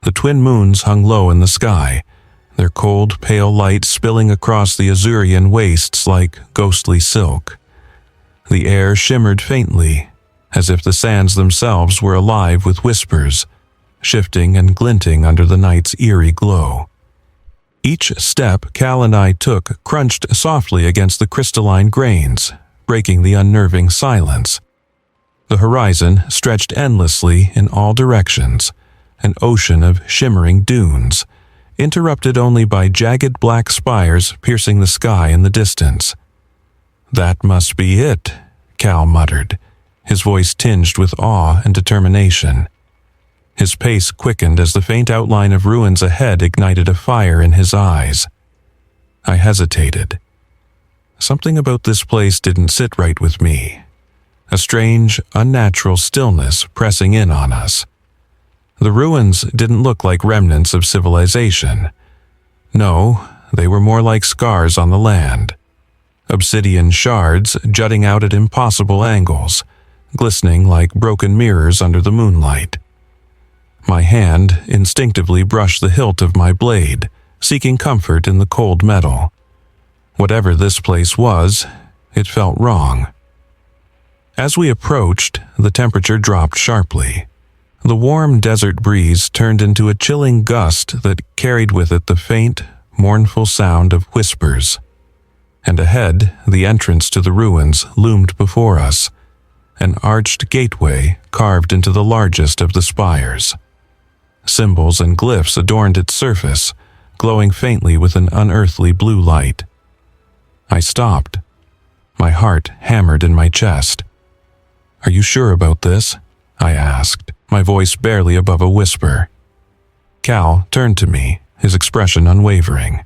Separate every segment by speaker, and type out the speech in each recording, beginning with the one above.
Speaker 1: The twin moons hung low in the sky, their cold, pale light spilling across the Azurian wastes like ghostly silk. The air shimmered faintly, as if the sands themselves were alive with whispers, shifting and glinting under the night's eerie glow. Each step Cal and I took crunched softly against the crystalline grains, breaking the unnerving silence. The horizon stretched endlessly in all directions, an ocean of shimmering dunes, interrupted only by jagged black spires piercing the sky in the distance. "That must be it," Cal muttered, his voice tinged with awe and determination. His pace quickened as the faint outline of ruins ahead ignited a fire in his eyes. I hesitated. Something about this place didn't sit right with me. A strange, unnatural stillness pressing in on us. The ruins didn't look like remnants of civilization. No, they were more like scars on the land. Obsidian shards jutting out at impossible angles, glistening like broken mirrors under the moonlight. My hand instinctively brushed the hilt of my blade, seeking comfort in the cold metal. Whatever this place was, it felt wrong. As we approached, the temperature dropped sharply. The warm desert breeze turned into a chilling gust that carried with it the faint, mournful sound of whispers. And ahead, the entrance to the ruins loomed before us, an arched gateway carved into the largest of the spires. Symbols and glyphs adorned its surface, glowing faintly with an unearthly blue light. I stopped. My heart hammered in my chest. "Are you sure about this?" I asked, my voice barely above a whisper. Cal turned to me, his expression unwavering.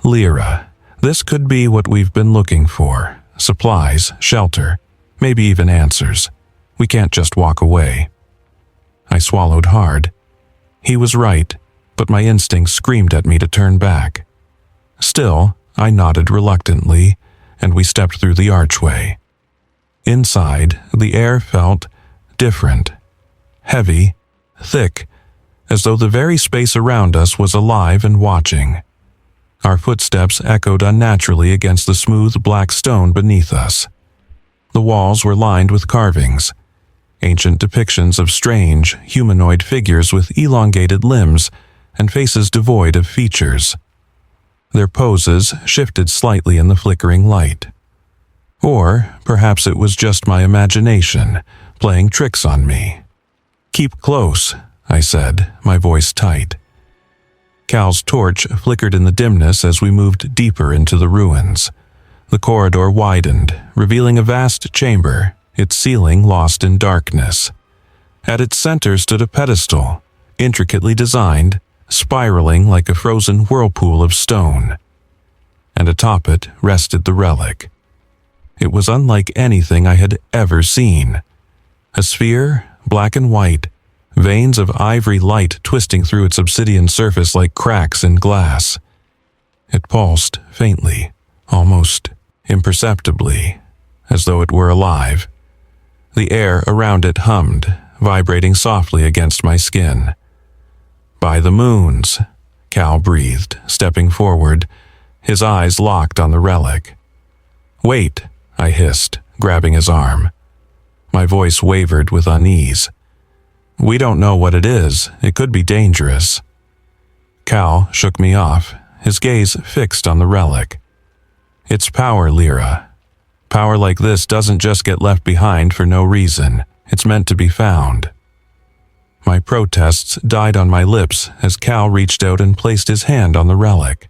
Speaker 1: "Lyra, this could be what we've been looking for. Supplies, shelter, maybe even answers. We can't just walk away." I swallowed hard. He was right, but my instinct screamed at me to turn back. Still, I nodded reluctantly, and we stepped through the archway. Inside, the air felt different. Heavy, thick, as though the very space around us was alive and watching. Our footsteps echoed unnaturally against the smooth black stone beneath us. The walls were lined with carvings, ancient depictions of strange, humanoid figures with elongated limbs and faces devoid of features. Their poses shifted slightly in the flickering light. Or perhaps it was just my imagination playing tricks on me. "Keep close," I said, my voice tight. Cal's torch flickered in the dimness as we moved deeper into the ruins. The corridor widened, revealing a vast chamber, its ceiling lost in darkness. At its center stood a pedestal, intricately designed, spiraling like a frozen whirlpool of stone. And atop it rested the relic. It was unlike anything I had ever seen. A sphere, black and white, veins of ivory light twisting through its obsidian surface like cracks in glass. It pulsed faintly, almost imperceptibly, as though it were alive. The air around it hummed, vibrating softly against my skin. "By the moons," Cal breathed, stepping forward, his eyes locked on the relic. "Wait," I hissed, grabbing his arm. My voice wavered with unease. "We don't know what it is. It could be dangerous." Cal shook me off, his gaze fixed on the relic. "It's power, Lyra. Power like this doesn't just get left behind for no reason. It's meant to be found." My protests died on my lips as Cal reached out and placed his hand on the relic.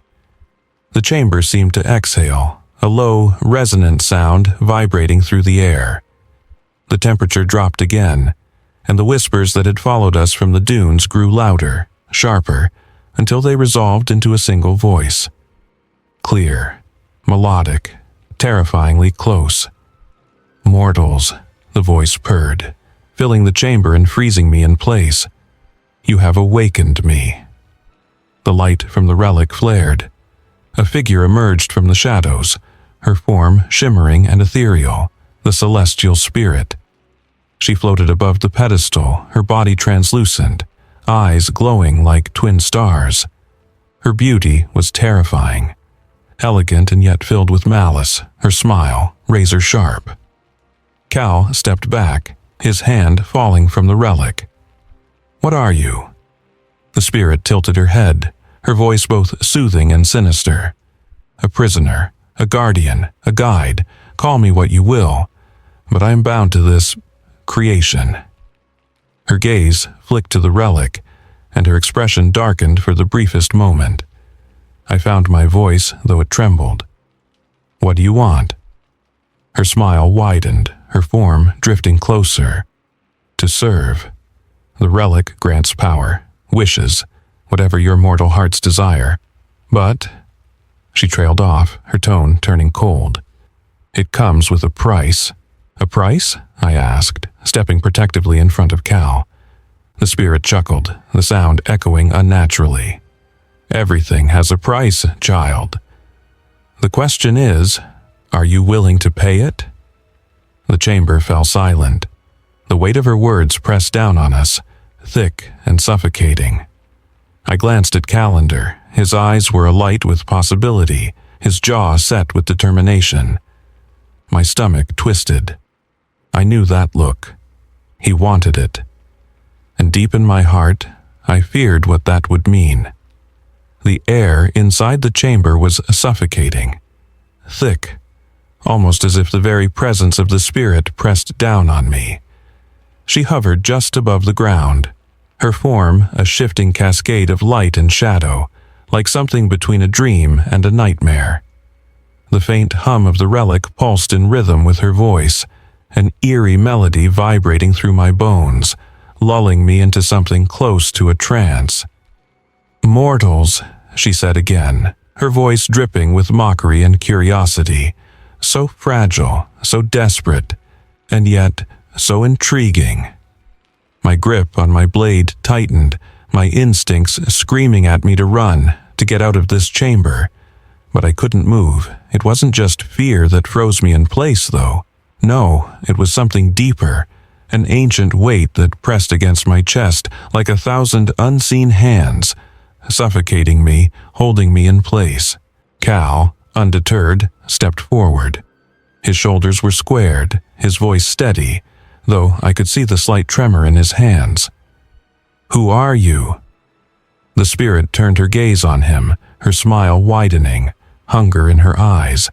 Speaker 1: The chamber seemed to exhale, a low, resonant sound vibrating through the air. The temperature dropped again, and the whispers that had followed us from the dunes grew louder, sharper, until they resolved into a single voice. Clear, melodic, terrifyingly close. "Mortals," the voice purred, filling the chamber and freezing me in place. "You have awakened me." The light from the relic flared. A figure emerged from the shadows, her form shimmering and ethereal, the celestial spirit. She floated above the pedestal, her body translucent, eyes glowing like twin stars. Her beauty was terrifying, elegant and yet filled with malice, her smile razor sharp. Cal stepped back, his hand falling from the relic. "What are you?" The spirit tilted her head, her voice both soothing and sinister. "A prisoner, a guardian, a guide, call me what you will, but I am bound to this creation." Her gaze flicked to the relic, and her expression darkened for the briefest moment. I found my voice, though it trembled. "What do you want?" Her smile widened, her form drifting closer. "To serve. The relic grants power, wishes, whatever your mortal heart's desire. But," she trailed off, her tone turning cold, "it comes with a price." "A price?" I asked, stepping protectively in front of Cal. The spirit chuckled, the sound echoing unnaturally. "Everything has a price, child. The question is, are you willing to pay it?" The chamber fell silent. The weight of her words pressed down on us, thick and suffocating. I glanced at Calendar. His eyes were alight with possibility, his jaw set with determination. My stomach twisted. I knew that look. He wanted it. And deep in my heart, I feared what that would mean. The air inside the chamber was suffocating, thick, almost as if the very presence of the spirit pressed down on me. She hovered just above the ground, her form a shifting cascade of light and shadow, like something between a dream and a nightmare. The faint hum of the relic pulsed in rhythm with her voice, an eerie melody vibrating through my bones, lulling me into something close to a trance. "Mortals," she said again, her voice dripping with mockery and curiosity, so fragile, so desperate, and yet so intriguing. My grip on my blade tightened, my instincts screaming at me to run, to get out of this chamber. But I couldn't move. It wasn't just fear that froze me in place, though. No, it was something deeper, an ancient weight that pressed against my chest like 1,000 unseen hands, suffocating me, holding me in place. Cal, undeterred, stepped forward. His shoulders were squared, his voice steady, though I could see the slight tremor in his hands. "Who are you?" The spirit turned her gaze on him, her smile widening, hunger in her eyes.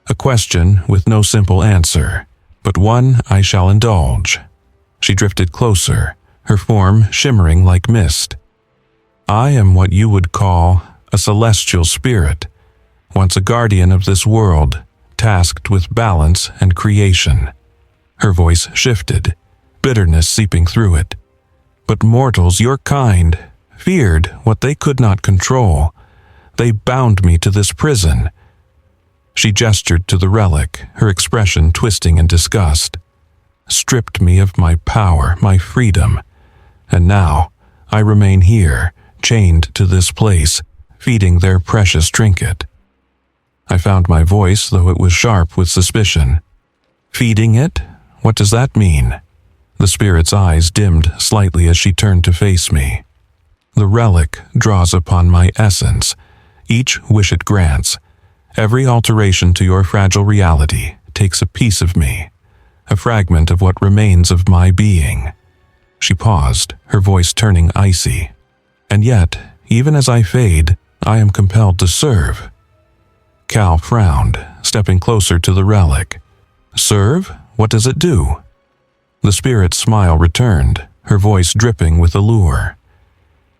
Speaker 1: A question with no simple answer, but one I shall indulge. She drifted closer, her form shimmering like mist. "I am what you would call a celestial spirit, once a guardian of this world, tasked with balance and creation." Her voice shifted, bitterness seeping through it. "But mortals, your kind, feared what they could not control. They bound me to this prison." She gestured to the relic, her expression twisting in disgust. "Stripped me of my power, my freedom. And now I remain here, chained to this place, feeding their precious trinket." I found my voice, though it was sharp with suspicion. "Feeding it? What does that mean?" The spirit's eyes dimmed slightly as she turned to face me. "The relic draws upon my essence. Each wish it grants. Every alteration to your fragile reality takes a piece of me, a fragment of what remains of my being." She paused, her voice turning icy. "And yet, even as I fade, I am compelled to serve." Cal frowned, stepping closer to the relic. "Serve? What does it do?" The spirit's smile returned, her voice dripping with allure.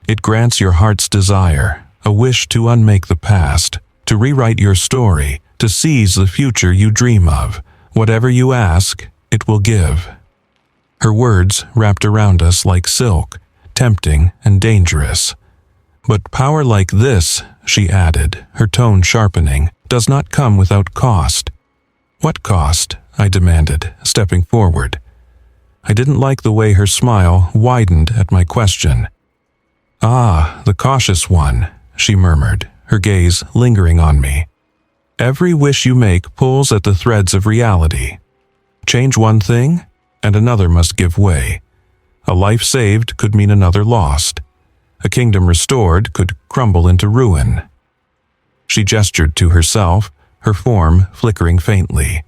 Speaker 1: "It grants your heart's desire, a wish to unmake the past, to rewrite your story, to seize the future you dream of. Whatever you ask, it will give." Her words wrapped around us like silk, tempting and dangerous. "But power like this," she added, her tone sharpening, "does not come without cost." "What cost?" I demanded, stepping forward. I didn't like the way her smile widened at my question. "Ah, the cautious one," she murmured, her gaze lingering on me. "Every wish you make pulls at the threads of reality. Change one thing, and another must give way. A life saved could mean another lost. A kingdom restored could crumble into ruin. She gestured to herself, her form flickering faintly.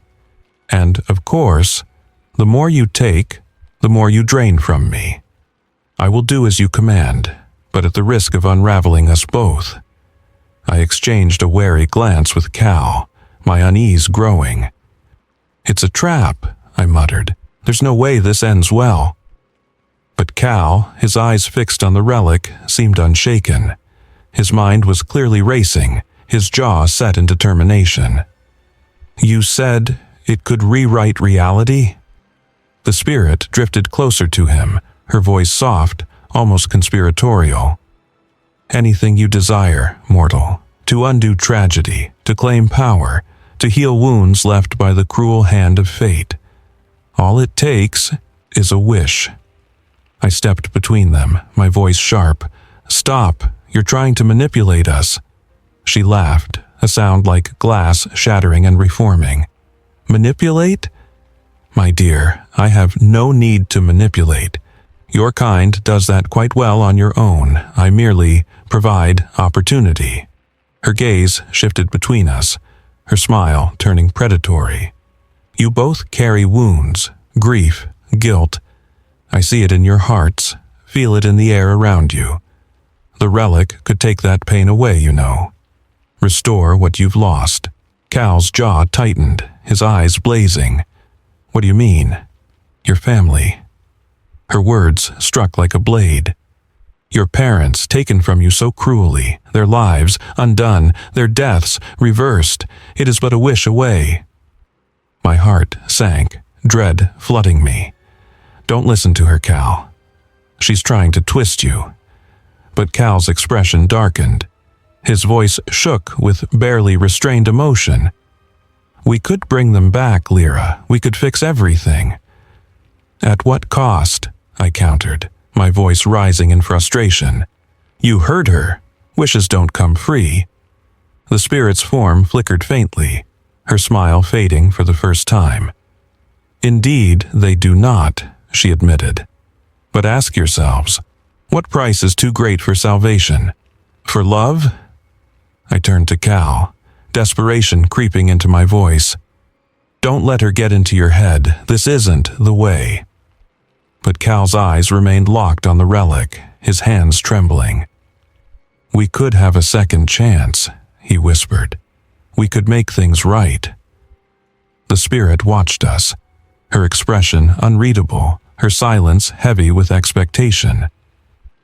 Speaker 1: And, of course, the more you take, the more you drain from me. I will do as you command, but at the risk of unraveling us both. I exchanged a wary glance with Cal, my unease growing. It's a trap, I muttered. There's no way this ends well. But Cal, his eyes fixed on the relic, seemed unshaken. His mind was clearly racing, his jaw set in determination. You said it could rewrite reality? The spirit drifted closer to him, her voice soft, almost conspiratorial. Anything you desire, mortal, to undo tragedy, to claim power, to heal wounds left by the cruel hand of fate. All it takes is a wish. I stepped between them, my voice sharp. Stop, you're trying to manipulate us. She laughed, a sound like glass shattering and reforming. Manipulate? My dear, I have no need to manipulate. Your kind does that quite well on your own. I merely provide opportunity. Her gaze shifted between us, her smile turning predatory. You both carry wounds, grief, guilt. I see it in your hearts, feel it in the air around you. The relic could take that pain away, you know. Restore what you've lost. Cal's jaw tightened, his eyes blazing. What do you mean? Your family. Her words struck like a blade. Your parents taken from you so cruelly, their lives undone, their deaths reversed. It is but a wish away. My heart sank, dread flooding me. Don't listen to her, Cal. She's trying to twist you. But Cal's expression darkened. His voice shook with barely restrained emotion. We could bring them back, Lyra. We could fix everything. At what cost? I countered, my voice rising in frustration. You heard her. Wishes don't come free. The spirit's form flickered faintly, her smile fading for the first time. Indeed, they do not, she admitted. But ask yourselves, what price is too great for salvation? For love? I turned to Cal, desperation creeping into my voice. Don't let her get into your head. This isn't the way. But Cal's eyes remained locked on the relic, his hands trembling. We could have a second chance, he whispered. We could make things right. The spirit watched us, her expression unreadable, her silence heavy with expectation.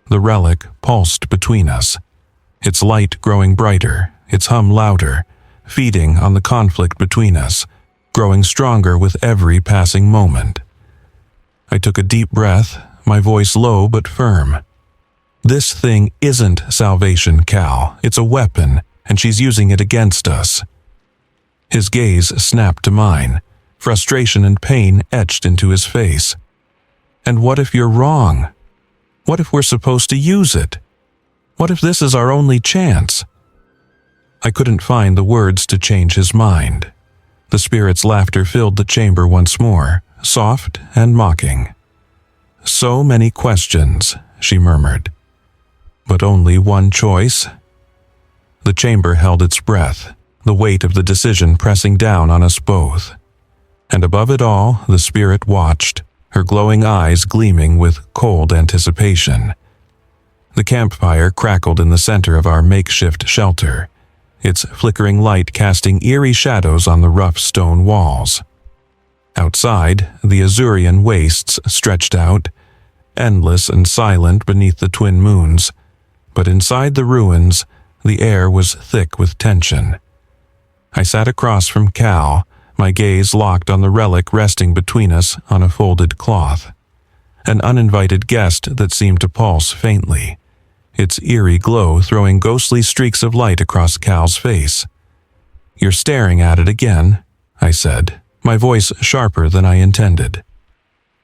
Speaker 1: The relic pulsed between us, its light growing brighter, its hum louder, feeding on the conflict between us, growing stronger with every passing moment. I took a deep breath, my voice low but firm. This thing isn't salvation, Cal. It's a weapon, and she's using it against us. His gaze snapped to mine, frustration and pain etched into his face. And what if you're wrong? What if we're supposed to use it? What if this is our only chance? I couldn't find the words to change his mind. The spirit's laughter filled the chamber once more, soft and mocking. So many questions, she murmured. But only one choice? The chamber held its breath, the weight of the decision pressing down on us both. And above it all, the spirit watched, her glowing eyes gleaming with cold anticipation. The campfire crackled in the center of our makeshift shelter, its flickering light casting eerie shadows on the rough stone walls. Outside, the Azurian wastes stretched out, endless and silent beneath the twin moons, but inside the ruins, the air was thick with tension. I sat across from Cal, my gaze locked on the relic resting between us on a folded cloth, an uninvited guest that seemed to pulse faintly, its eerie glow throwing ghostly streaks of light across Cal's face. You're staring at it again, I said, my voice sharper than I intended.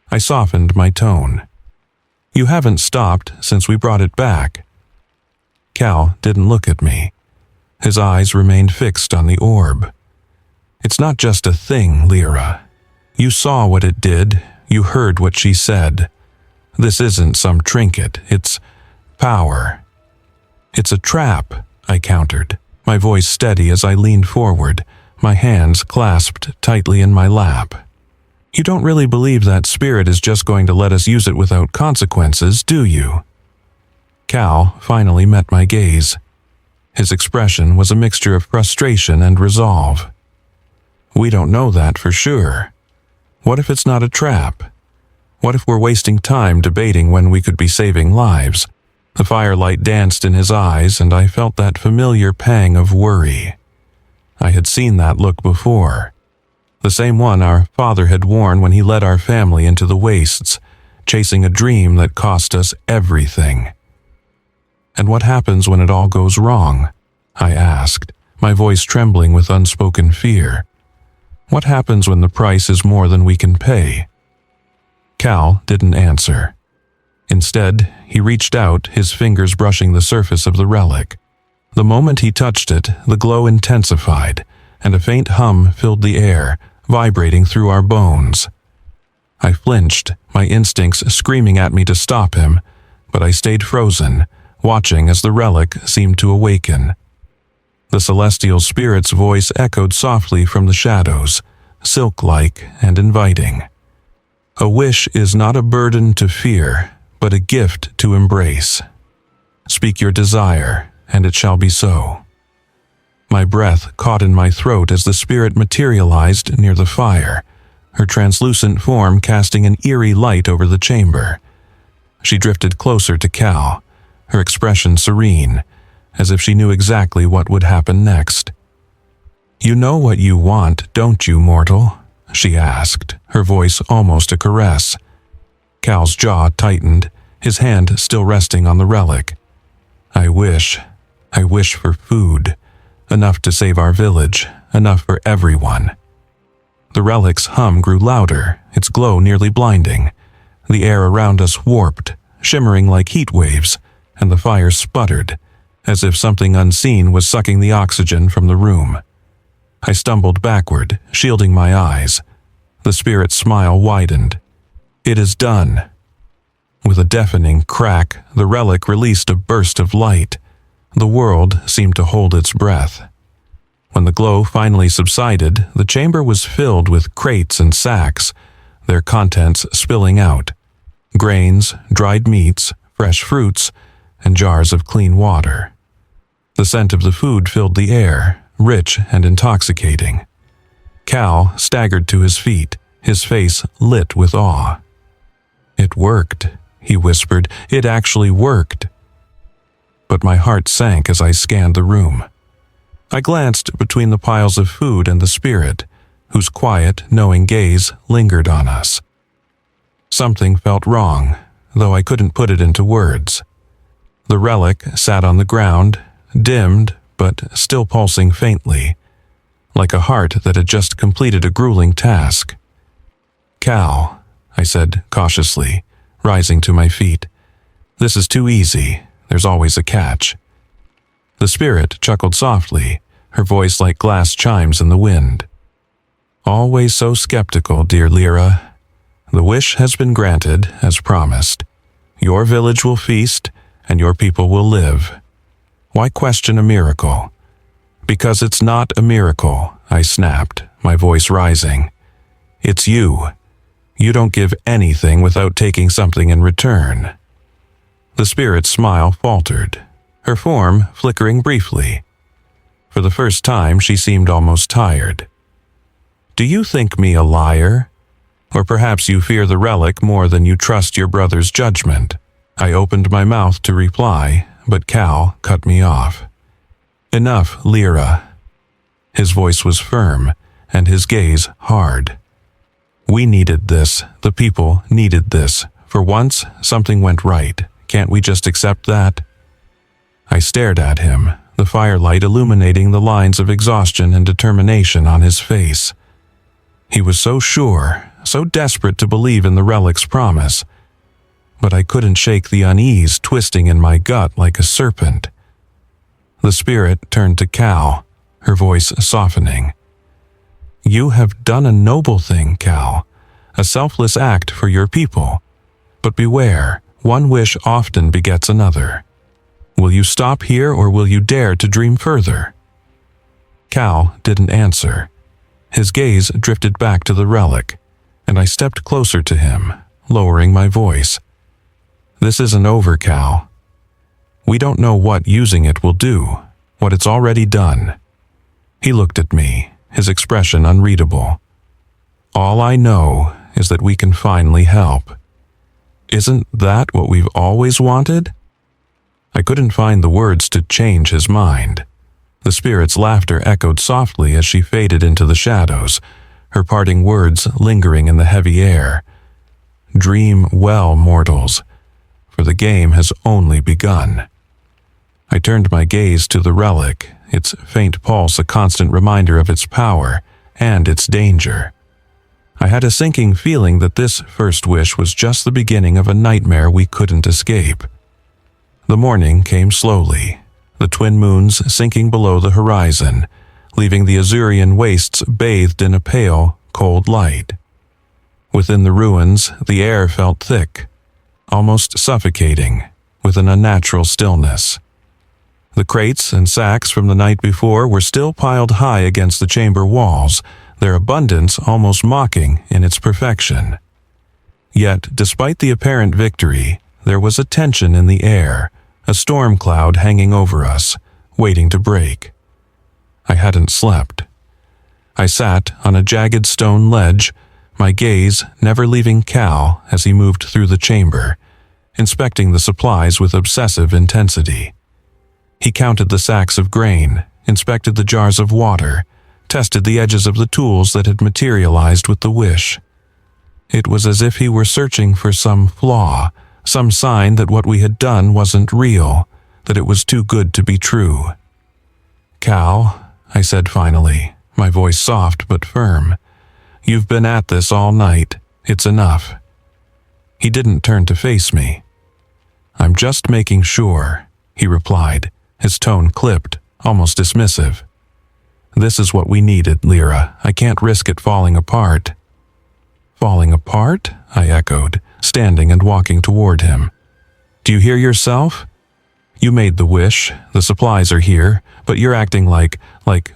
Speaker 1: I softened my tone. You haven't stopped since we brought it back. Cal didn't look at me. His eyes remained fixed on the orb. It's not just a thing, Lyra. You saw what it did. You heard what she said. This isn't some trinket, it's power. It's a trap, I countered, my voice steady as I leaned forward, my hands clasped tightly in my lap. You don't really believe that spirit is just going to let us use it without consequences, do you? Cal finally met my gaze. His expression was a mixture of frustration and resolve. We don't know that for sure. What if it's not a trap? What if we're wasting time debating when we could be saving lives? The firelight danced in his eyes, and I felt that familiar pang of worry. I had seen that look before. The same one our father had worn when he led our family into the wastes, chasing a dream that cost us everything. And what happens when it all goes wrong? I asked, my voice trembling with unspoken fear. What happens when the price is more than we can pay? Cal didn't answer. Instead, he reached out, his fingers brushing the surface of the relic. The moment he touched it, the glow intensified, and a faint hum filled the air, vibrating through our bones. I flinched, my instincts screaming at me to stop him, but I stayed frozen, watching as the relic seemed to awaken. The celestial spirit's voice echoed softly from the shadows, silk-like and inviting. A wish is not a burden to fear, but a gift to embrace. Speak your desire, and it shall be so. My breath caught in my throat as the spirit materialized near the fire, her translucent form casting an eerie light over the chamber. She drifted closer to Cal, her expression serene, as if she knew exactly what would happen next. You know what you want, don't you, mortal? She asked, her voice almost a caress. Cal's jaw tightened, his hand still resting on the relic. I wish for food, enough to save our village, enough for everyone. The relic's hum grew louder, its glow nearly blinding. The air around us warped, shimmering like heat waves, and the fire sputtered, as if something unseen was sucking the oxygen from the room. I stumbled backward, shielding my eyes. The spirit's smile widened. It is done. With a deafening crack, the relic released a burst of light. The world seemed to hold its breath. When the glow finally subsided, the chamber was filled with crates and sacks, their contents spilling out. Grains, dried meats, fresh fruits, and jars of clean water. The scent of the food filled the air, rich and intoxicating. Cal staggered to his feet, his face lit with awe. It worked, he whispered. It actually worked. But my heart sank as I scanned the room. I glanced between the piles of food and the spirit, whose quiet, knowing gaze lingered on us. Something felt wrong, though I couldn't put it into words. The relic sat on the ground, dimmed but still pulsing faintly, like a heart that had just completed a grueling task. Cal, I said cautiously, rising to my feet. This is too easy. There's always a catch. The spirit chuckled softly, her voice like glass chimes in the wind. Always so skeptical, dear Lyra. The wish has been granted, as promised. Your village will feast, and your people will live. Why question a miracle? Because it's not a miracle, I snapped, my voice rising. It's you. You don't give anything without taking something in return. The spirit's smile faltered, her form flickering briefly. For the first time, she seemed almost tired. Do you think me a liar? Or perhaps you fear the relic more than you trust your brother's judgment? I opened my mouth to reply, but Cal cut me off. Enough, Lyra. His voice was firm, and his gaze hard. We needed this, the people needed this. For once, something went right. Can't we just accept that? I stared at him, the firelight illuminating the lines of exhaustion and determination on his face. He was so sure, so desperate to believe in the relic's promise. But I couldn't shake the unease twisting in my gut like a serpent. The spirit turned to Cal, her voice softening. You have done a noble thing, Cal, a selfless act for your people. But beware, one wish often begets another. Will you stop here or will you dare to dream further? Cal didn't answer. His gaze drifted back to the relic, and I stepped closer to him, lowering my voice. This isn't over, Cal. We don't know what using it will do, what it's already done. He looked at me, his expression unreadable. All I know is that we can finally help. Isn't that what we've always wanted? I couldn't find the words to change his mind. The spirit's laughter echoed softly as she faded into the shadows, her parting words lingering in the heavy air. Dream well, mortals, for the game has only begun. I turned my gaze to the relic, its faint pulse a constant reminder of its power and its danger. I had a sinking feeling that this first wish was just the beginning of a nightmare we couldn't escape. The morning came slowly, the twin moons sinking below the horizon, leaving the Azurian wastes bathed in a pale, cold light. Within the ruins, the air felt thick, almost suffocating, with an unnatural stillness. The crates and sacks from the night before were still piled high against the chamber walls, their abundance almost mocking in its perfection. Yet, despite the apparent victory, there was a tension in the air, a storm cloud hanging over us, waiting to break. I hadn't slept. I sat on a jagged stone ledge, my gaze never leaving Cal as he moved through the chamber, inspecting the supplies with obsessive intensity. He counted the sacks of grain, inspected the jars of water, tested the edges of the tools that had materialized with the wish. It was as if he were searching for some flaw, some sign that what we had done wasn't real, that it was too good to be true. Cal, I said finally, my voice soft but firm, you've been at this all night. It's enough. He didn't turn to face me. I'm just making sure, he replied, his tone clipped, almost dismissive. This is what we needed, Lyra. I can't risk it falling apart. Falling apart? I echoed, standing and walking toward him. Do you hear yourself? You made the wish, the supplies are here, but you're acting like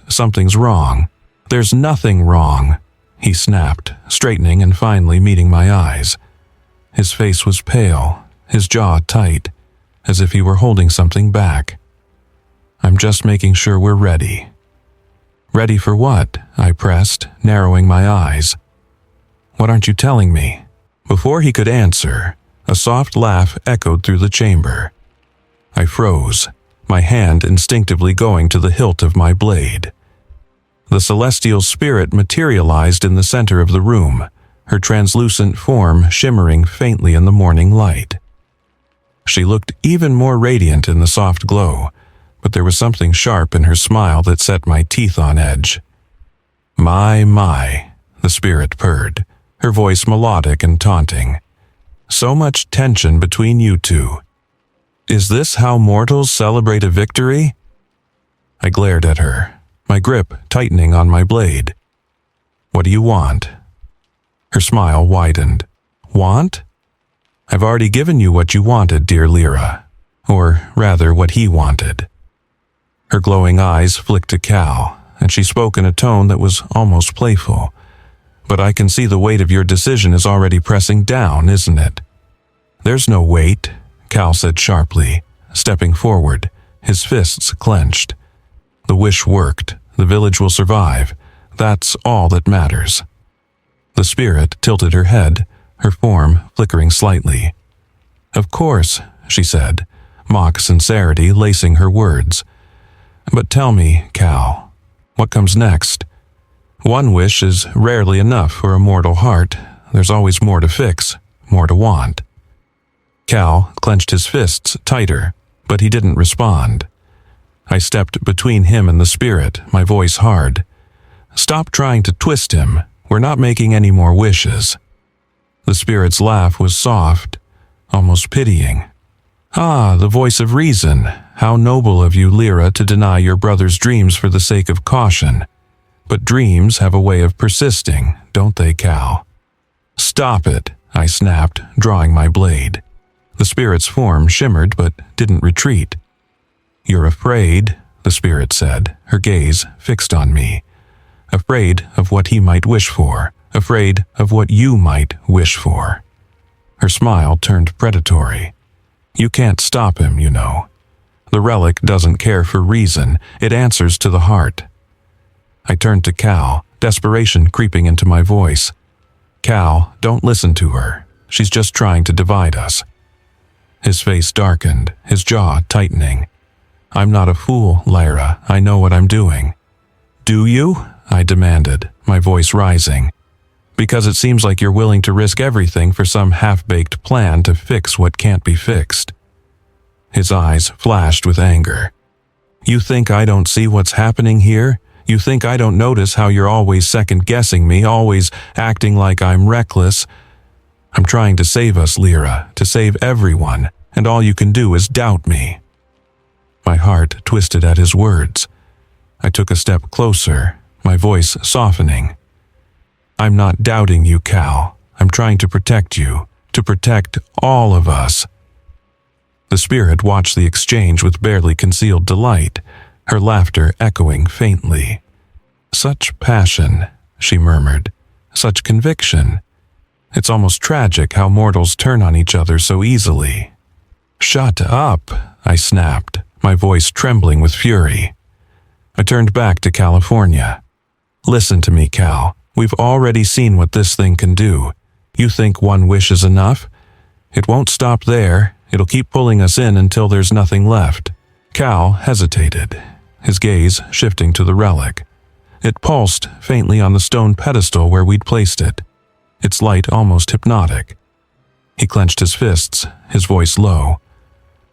Speaker 1: something's wrong. There's nothing wrong, he snapped, straightening and finally meeting my eyes. His face was pale, his jaw tight, as if he were holding something back. I'm just making sure we're ready. Ready for what? I pressed, narrowing my eyes. What aren't you telling me? Before he could answer, a soft laugh echoed through the chamber. I froze, my hand instinctively going to the hilt of my blade. The celestial spirit materialized in the center of the room, her translucent form shimmering faintly in the morning light. She looked even more radiant in the soft glow, but there was something sharp in her smile that set my teeth on edge. My, the spirit purred, her voice melodic and taunting. So much tension between you two. Is this how mortals celebrate a victory? I glared at her, my grip tightening on my blade. What do you want? Her smile widened. Want? I've already given you what you wanted, dear Lyra. Or rather, what he wanted. Her glowing eyes flicked to Cal, and she spoke in a tone that was almost playful. But I can see the weight of your decision is already pressing down, isn't it? There's no weight, Cal said sharply, stepping forward, his fists clenched. The wish worked. The village will survive. That's all that matters. The spirit tilted her head, her form flickering slightly. Of course, she said, mock sincerity lacing her words. But tell me, Cal, what comes next? One wish is rarely enough for a mortal heart. There's always more to fix, more to want. Cal clenched his fists tighter, but he didn't respond. I stepped between him and the spirit, my voice hard. Stop trying to twist him. We're not making any more wishes. The spirit's laugh was soft, almost pitying. Ah, the voice of reason. How noble of you, Lyra, to deny your brother's dreams for the sake of caution. But dreams have a way of persisting, don't they, Cal? Stop it, I snapped, drawing my blade. The spirit's form shimmered but didn't retreat. "You're afraid," the spirit said, her gaze fixed on me. "Afraid of what he might wish for, afraid of what you might wish for." Her smile turned predatory. "You can't stop him, you know. The relic doesn't care for reason, it answers to the heart." I turned to Cal, desperation creeping into my voice. "Cal, don't listen to her. She's just trying to divide us." His face darkened, his jaw tightening. "I'm not a fool, Lyra. I know what I'm doing." "Do you?" I demanded, my voice rising. "Because it seems like you're willing to risk everything for some half-baked plan to fix what can't be fixed." His eyes flashed with anger. "You think I don't see what's happening here? You think I don't notice how you're always second-guessing me, always acting like I'm reckless? I'm trying to save us, Lyra, to save everyone, and all you can do is doubt me." My heart twisted at his words. I took a step closer, my voice softening. "I'm not doubting you, Cal. I'm trying to protect you, to protect all of us." The spirit watched the exchange with barely concealed delight, her laughter echoing faintly. "Such passion," she murmured. "Such conviction. It's almost tragic how mortals turn on each other so easily." "Shut up," I snapped, my voice trembling with fury. I turned back to California. "Listen to me, Cal. We've already seen what this thing can do. You think one wish is enough? It won't stop there. It'll keep pulling us in until there's nothing left." Cal hesitated, his gaze shifting to the relic. It pulsed faintly on the stone pedestal where we'd placed it, its light almost hypnotic. He clenched his fists, his voice low.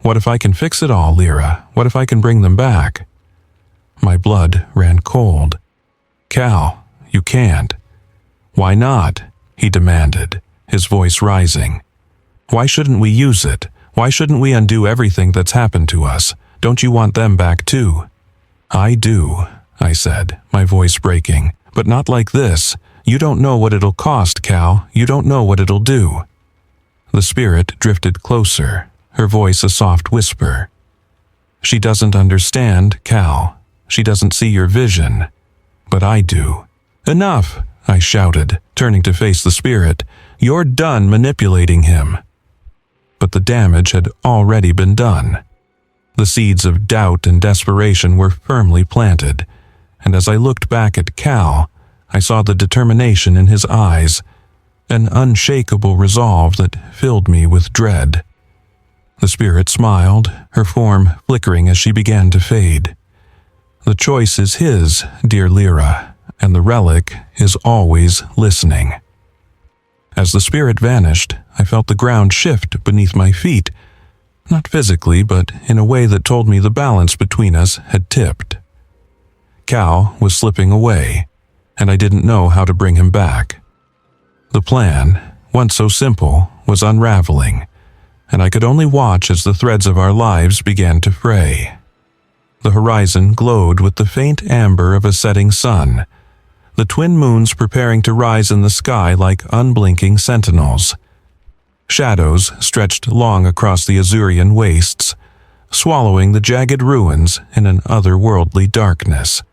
Speaker 1: "What if I can fix it all, Lyra? What if I can bring them back?" My blood ran cold. "Cal, you can't." "Why not?" he demanded, his voice rising. "Why shouldn't we use it? Why shouldn't we undo everything that's happened to us? Don't you want them back too?" "I do," I said, my voice breaking, "but not like this. You don't know what it'll cost, Cal. You don't know what it'll do." The spirit drifted closer, her voice a soft whisper. "She doesn't understand, Cal. She doesn't see your vision. But I do." "Enough!" I shouted, turning to face the spirit. "You're done manipulating him." But the damage had already been done. The seeds of doubt and desperation were firmly planted, and as I looked back at Cal, I saw the determination in his eyes, an unshakable resolve that filled me with dread. The spirit smiled, her form flickering as she began to fade. "The choice is his, dear Lyra, and the relic is always listening." As the spirit vanished, I felt the ground shift beneath my feet, not physically, but in a way that told me the balance between us had tipped. Cal was slipping away, and I didn't know how to bring him back. The plan, once so simple, was unraveling, and I could only watch as the threads of our lives began to fray. The horizon glowed with the faint amber of a setting sun, the twin moons preparing to rise in the sky like unblinking sentinels. Shadows stretched long across the Azurian wastes, swallowing the jagged ruins in an otherworldly darkness.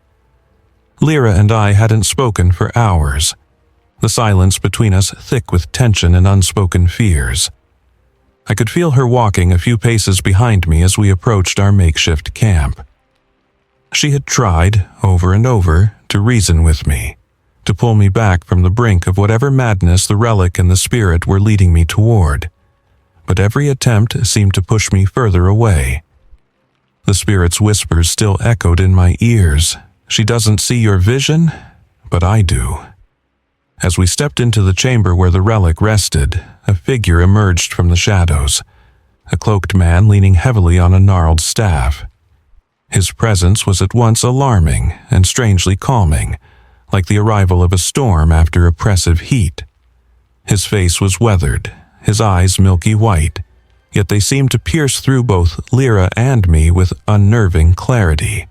Speaker 1: Lyra and I hadn't spoken for hours, the silence between us thick with tension and unspoken fears. I could feel her walking a few paces behind me as we approached our makeshift camp. She had tried, over and over, to reason with me, to pull me back from the brink of whatever madness the relic and the spirit were leading me toward. But every attempt seemed to push me further away. The spirit's whispers still echoed in my ears. "She doesn't see your vision, but I do." As we stepped into the chamber where the relic rested, a figure emerged from the shadows, a cloaked man leaning heavily on a gnarled staff. His presence was at once alarming and strangely calming, like the arrival of a storm after oppressive heat. His face was weathered, his eyes milky white, yet they seemed to pierce through both Lyra and me with unnerving clarity.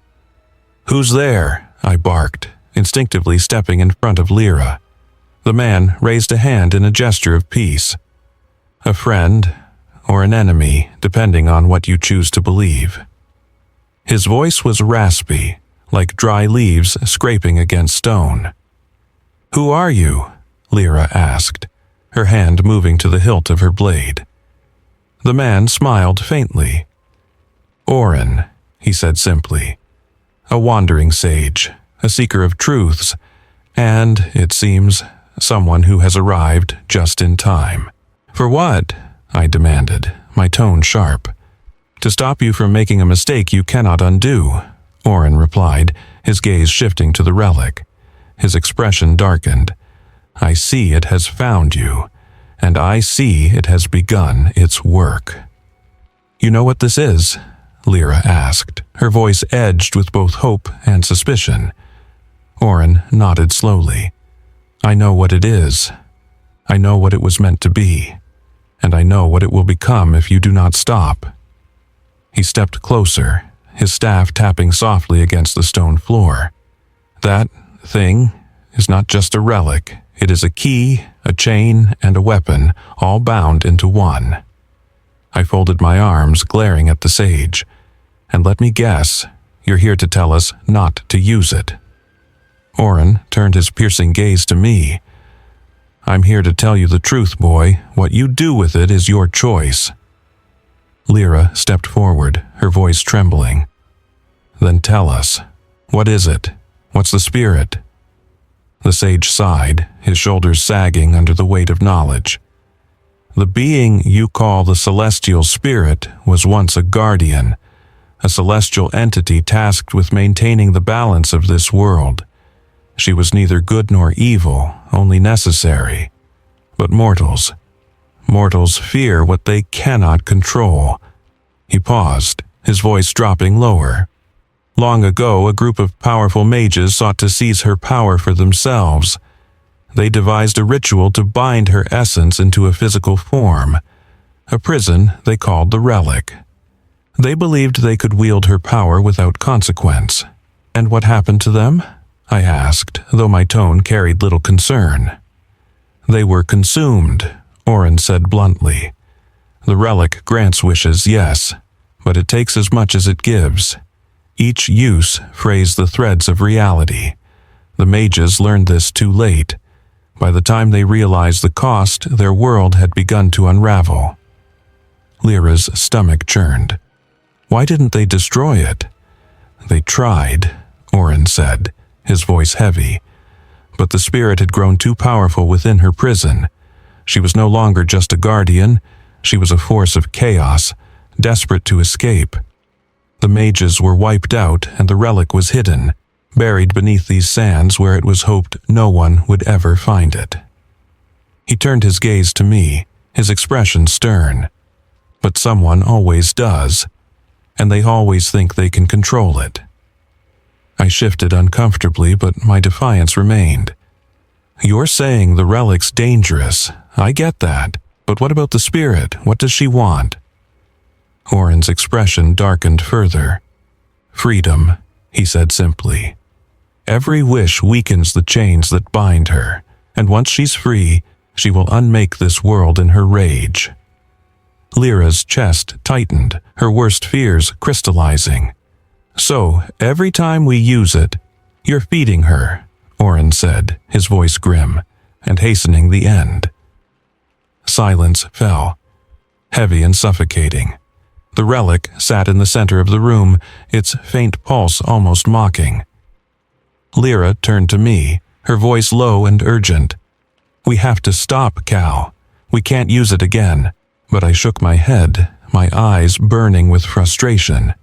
Speaker 1: "Who's there?" I barked, instinctively stepping in front of Lyra. The man raised a hand in a gesture of peace. A friend, or an enemy, depending on what you choose to believe. His voice was raspy, like dry leaves scraping against stone. "Who are you?" Lyra asked, her hand moving to the hilt of her blade. The man smiled faintly. "Orin," he said simply. "A wandering sage, a seeker of truths, and, it seems, someone who has arrived just in time." "For what?" I demanded, my tone sharp. "To stop you from making a mistake you cannot undo," Orin replied, his gaze shifting to the relic. His expression darkened. "I see it has found you, and I see it has begun its work." "You know what this is?" Lyra asked, her voice edged with both hope and suspicion. Orin nodded slowly. "I know what it is. I know what it was meant to be, and I know what it will become if you do not stop." He stepped closer, his staff tapping softly against the stone floor. "That thing is not just a relic. It is a key, a chain, and a weapon, all bound into one." I folded my arms, glaring at the sage. "And let me guess, you're here to tell us not to use it." Orin turned his piercing gaze to me. "I'm here to tell you the truth, boy. What you do with it is your choice." Lyra stepped forward, her voice trembling. "Then tell us. What is it? What's the spirit?" The sage sighed, his shoulders sagging under the weight of knowledge. "The being you call the celestial spirit was once a guardian, a celestial entity tasked with maintaining the balance of this world. She was neither good nor evil, only necessary. But mortals fear what they cannot control." He paused, his voice dropping lower. "Long ago, a group of powerful mages sought to seize her power for themselves. They devised a ritual to bind her essence into a physical form, a prison they called the relic. They believed they could wield her power without consequence. And what happened to them?" I asked, though my tone carried little concern. "They were consumed," Orin said bluntly. "The relic grants wishes, yes, but it takes as much as it gives. Each use frays the threads of reality. The mages learned this too late. By the time they realized the cost, their world had begun to unravel." Lyra's stomach churned. "Why didn't they destroy it?" "They tried," Orin said, his voice heavy. "But the spirit had grown too powerful within her prison. She was no longer just a guardian. She was a force of chaos, desperate to escape. The mages were wiped out and the relic was hidden, buried beneath these sands where it was hoped no one would ever find it." He turned his gaze to me, his expression stern. "But someone always does, and they always think they can control it." I shifted uncomfortably, but my defiance remained. "You're saying the relic's dangerous. I get that. But what about the spirit? What does she want?" Orin's expression darkened further. "Freedom," he said simply. "Every wish weakens the chains that bind her, and once she's free, she will unmake this world in her rage." Lyra's chest tightened, her worst fears crystallizing. "So, every time we use it, you're feeding her," Orin said, his voice grim, and hastening the end. Silence fell, heavy and suffocating. The relic sat in the center of the room, its faint pulse almost mocking. Lyra turned to me, her voice low and urgent. "We have to stop, Cal. We can't use it again." But I shook my head, my eyes burning with frustration.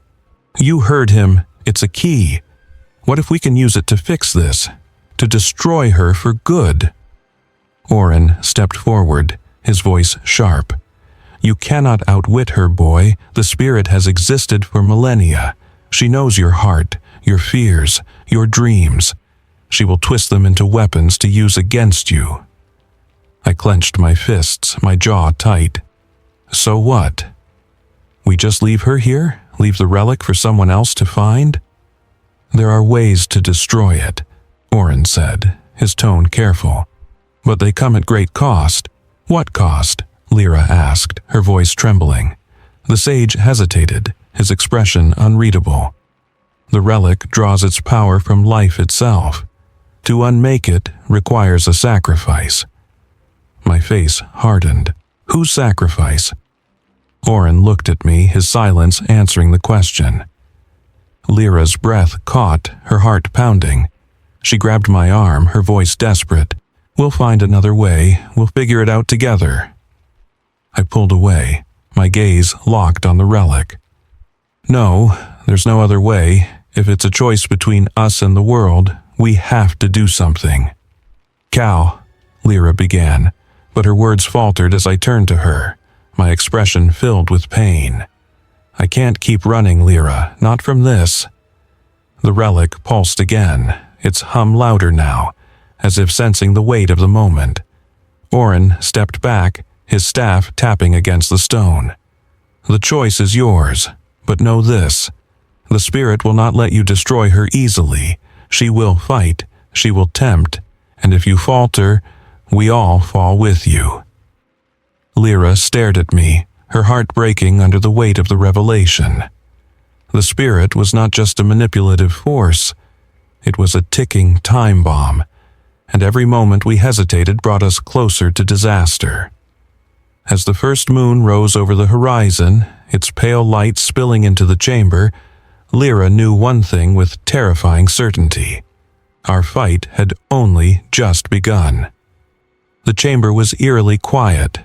Speaker 1: "You heard him. It's a key. What if we can use it to fix this? To destroy her for good?" Orin stepped forward, his voice sharp. "You cannot outwit her, boy. The spirit has existed for millennia. She knows your heart, your fears, your dreams. She will twist them into weapons to use against you." I clenched my fists, my jaw tight. "So what? We just leave her here? Leave the relic for someone else to find?" "There are ways to destroy it," Orin said, his tone careful. "But they come at great cost." "What cost?" Lyra asked, her voice trembling. The sage hesitated, his expression unreadable. The relic draws its power from life itself. To unmake it requires a sacrifice. My face hardened. Whose sacrifice? Oren looked at me, his silence answering the question. Lyra's breath caught, her heart pounding. She grabbed my arm, her voice desperate. We'll find another way. We'll figure it out together. I pulled away, my gaze locked on the relic. No, there's no other way. If it's a choice between us and the world, we have to do something. Cal, Lyra began, but her words faltered as I turned to her, my expression filled with pain. I can't keep running, Lyra, not from this. The relic pulsed again, its hum louder now, as if sensing the weight of the moment. Oren stepped back, his staff tapping against the stone. The choice is yours, but know this. The spirit will not let you destroy her easily. She will fight, she will tempt, and if you falter, we all fall with you. Lyra stared at me, her heart breaking under the weight of the revelation. The spirit was not just a manipulative force. It was a ticking time bomb, and every moment we hesitated brought us closer to disaster. As the first moon rose over the horizon, its pale light spilling into the chamber, Lyra knew one thing with terrifying certainty. Our fight had only just begun. The chamber was eerily quiet,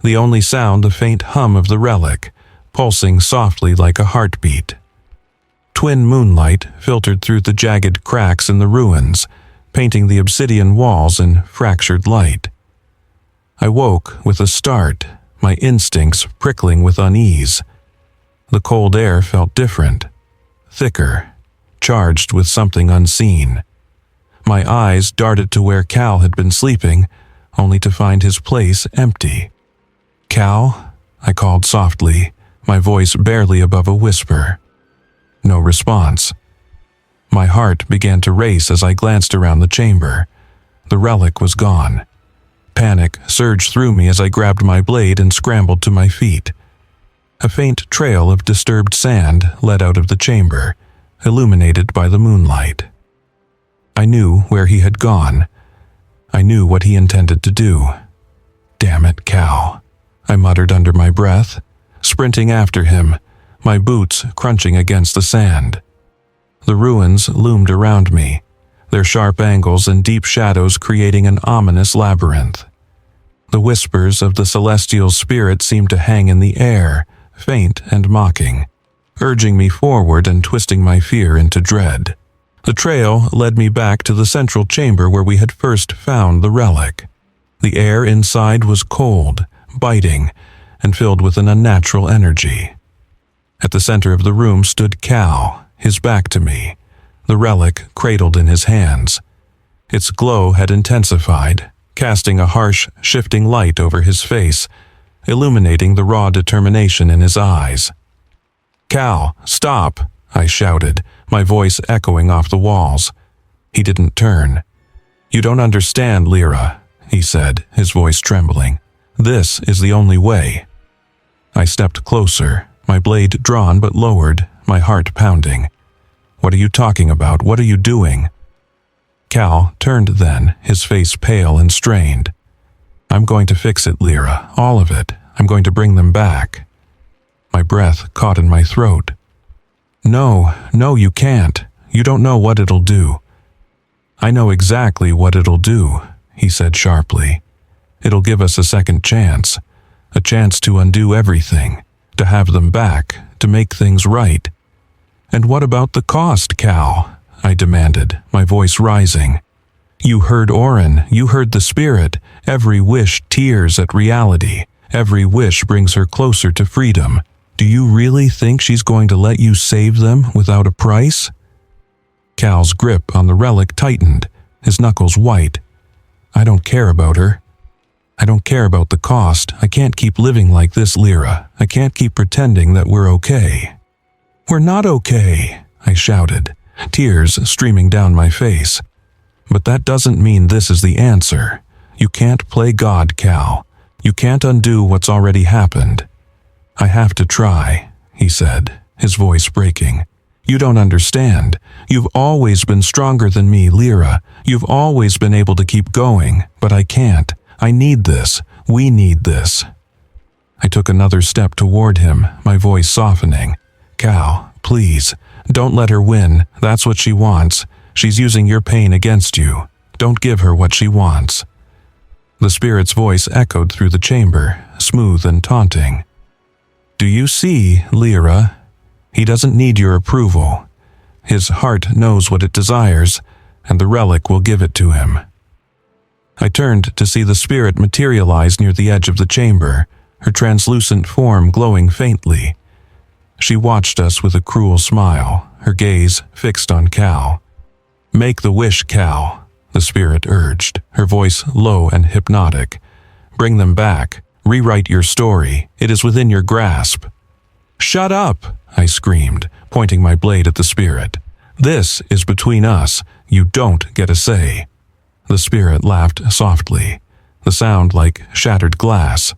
Speaker 1: the only sound the faint hum of the relic, pulsing softly like a heartbeat. Twin moonlight filtered through the jagged cracks in the ruins, painting the obsidian walls in fractured light. I woke with a start, my instincts prickling with unease. The cold air felt different, thicker, charged with something unseen. My eyes darted to where Cal had been sleeping, only to find his place empty. Cal? I called softly, my voice barely above a whisper. No response. My heart began to race as I glanced around the chamber. The relic was gone. Panic surged through me as I grabbed my blade and scrambled to my feet. A faint trail of disturbed sand led out of the chamber, illuminated by the moonlight. I knew where he had gone. I knew what he intended to do. Damn it, Cal, I muttered under my breath, sprinting after him, my boots crunching against the sand. The ruins loomed around me, their sharp angles and deep shadows creating an ominous labyrinth. The whispers of the celestial spirit seemed to hang in the air, faint and mocking, urging me forward and twisting my fear into dread. The trail led me back to the central chamber where we had first found the relic. The air inside was cold, biting, and filled with an unnatural energy. At the center of the room stood Cal, his back to me, the relic cradled in his hands. Its glow had intensified, casting a harsh, shifting light over his face, illuminating the raw determination in his eyes. "Cal, stop!" I shouted, my voice echoing off the walls. He didn't turn. "You don't understand, Lyra," he said, his voice trembling. "This is the only way." I stepped closer, my blade drawn but lowered, my heart pounding. "What are you talking about? What are you doing?" Cal turned then, his face pale and strained. "I'm going to fix it, Lyra, all of it. I'm going to bring them back." My breath caught in my throat. No, you can't. You don't know what it'll do." "I know exactly what it'll do," he said sharply. "It'll give us a second chance, a chance to undo everything, to have them back, to make things right." "And what about the cost, Cal?" I demanded, my voice rising. "You heard Oren, you heard the spirit. Every wish tears at reality. Every wish brings her closer to freedom. Do you really think she's going to let you save them without a price?" Cal's grip on the relic tightened, his knuckles white. "I don't care about her. I don't care about the cost. I can't keep living like this, Lyra. I can't keep pretending that we're okay." "We're not okay," I shouted, tears streaming down my face. "But that doesn't mean this is the answer. You can't play God, Cal. You can't undo what's already happened. I have to try, he said, his voice breaking. You don't understand. You've always been stronger than me, Lyra. You've always been able to keep going, but I can't. I need this. We need this. I took another step toward him, my voice softening. Cal, please, don't let her win. That's what she wants. She's using your pain against you. Don't give her what she wants. The spirit's voice echoed through the chamber, smooth and taunting. Do you see, Lyra? He doesn't need your approval. His heart knows what it desires, and the relic will give it to him. I turned to see the spirit materialize near the edge of the chamber, her translucent form glowing faintly. She watched us with a cruel smile, her gaze fixed on Cal. Make the wish, Cal, the spirit urged, her voice low and hypnotic. Bring them back. Rewrite your story. It is within your grasp. Shut up, I screamed, pointing my blade at the spirit. This is between us. You don't get a say. The spirit laughed softly, the sound like shattered glass.